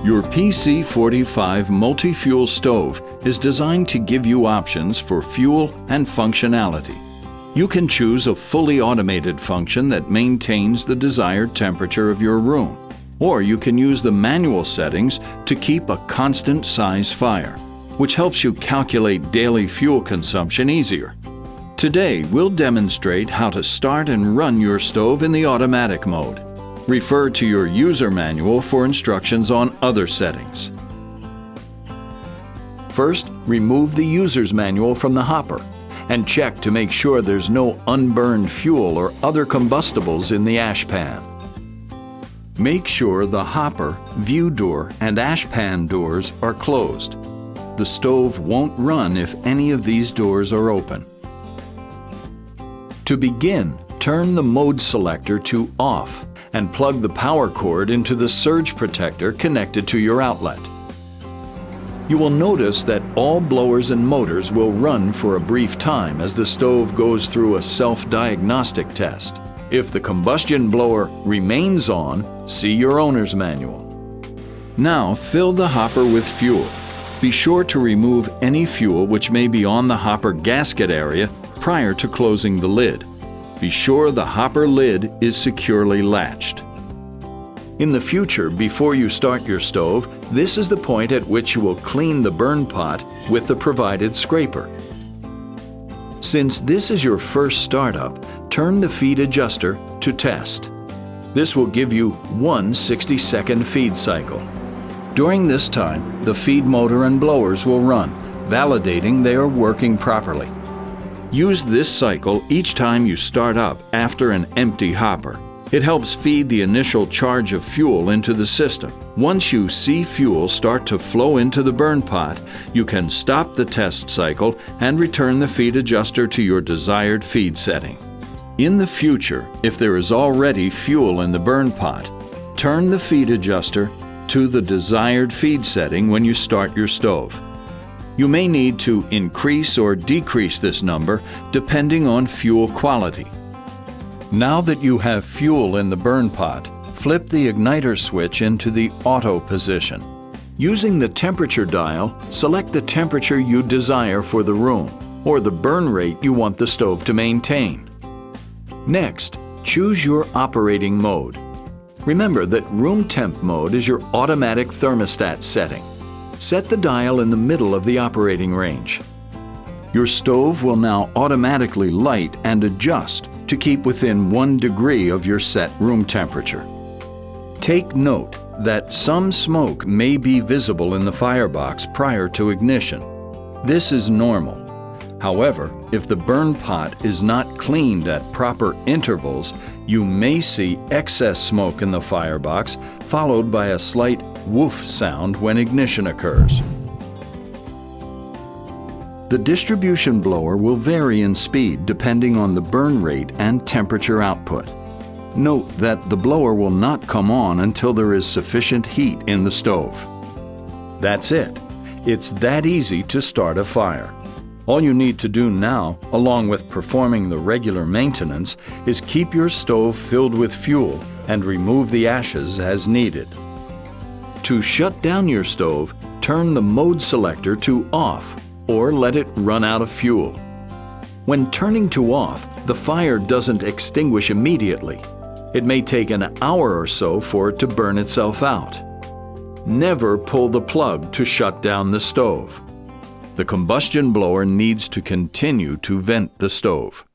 Your PC45 multi-fuel stove is designed to give you options for fuel and functionality. You can choose a fully automated function that maintains the desired temperature of your room, or you can use the manual settings to keep a constant size fire, which helps you calculate daily fuel consumption easier. Today, we'll demonstrate how to start and run your stove in the automatic mode. Refer to your user manual for instructions on other settings. First, remove the user's manual from the hopper and check to make sure there's no unburned fuel or other combustibles in the ash pan. Make sure the hopper, view door, and ash pan doors are closed. The stove won't run if any of these doors are open. To begin, turn the Mode Selector to Off and plug the power cord into the surge protector connected to your outlet. You will notice that all blowers and motors will run for a brief time as the stove goes through a self-diagnostic test. If the combustion blower remains on, see your owner's manual. Now fill the hopper with fuel. Be sure to remove any fuel which may be on the hopper gasket area prior to closing the lid. Be sure the hopper lid is securely latched. In the future, before you start your stove, this is the point at which you will clean the burn pot with the provided scraper. Since this is your first startup, turn the feed adjuster to test. This will give you one 60-second feed cycle. During this time, the feed motor and blowers will run, validating they are working properly. Use this cycle each time you start up after an empty hopper. It helps feed the initial charge of fuel into the system. Once you see fuel start to flow into the burn pot, you can stop the test cycle and return the feed adjuster to your desired feed setting. In the future, if there is already fuel in the burn pot, turn the feed adjuster to the desired feed setting when you start your stove. You may need to increase or decrease this number depending on fuel quality. Now that you have fuel in the burn pot, flip the igniter switch into the auto position. Using the temperature dial, select the temperature you desire for the room or the burn rate you want the stove to maintain. Next, choose your operating mode. Remember that room temp mode is your automatic thermostat setting. Set the dial in the middle of the operating range. Your stove will now automatically light and adjust to keep within 1 degree of your set room temperature. Take note that some smoke may be visible in the firebox prior to ignition. This is normal. However, if the burn pot is not cleaned at proper intervals, you may see excess smoke in the firebox, followed by a slight woof sound when ignition occurs. The distribution blower will vary in speed depending on the burn rate and temperature output. Note that the blower will not come on until there is sufficient heat in the stove. That's it. It's that easy to start a fire. All you need to do now, along with performing the regular maintenance, is keep your stove filled with fuel and remove the ashes as needed. To shut down your stove, turn the Mode Selector to Off or let it run out of fuel. When turning to Off, the fire doesn't extinguish immediately. It may take an hour or so for it to burn itself out. Never pull the plug to shut down the stove. The combustion blower needs to continue to vent the stove.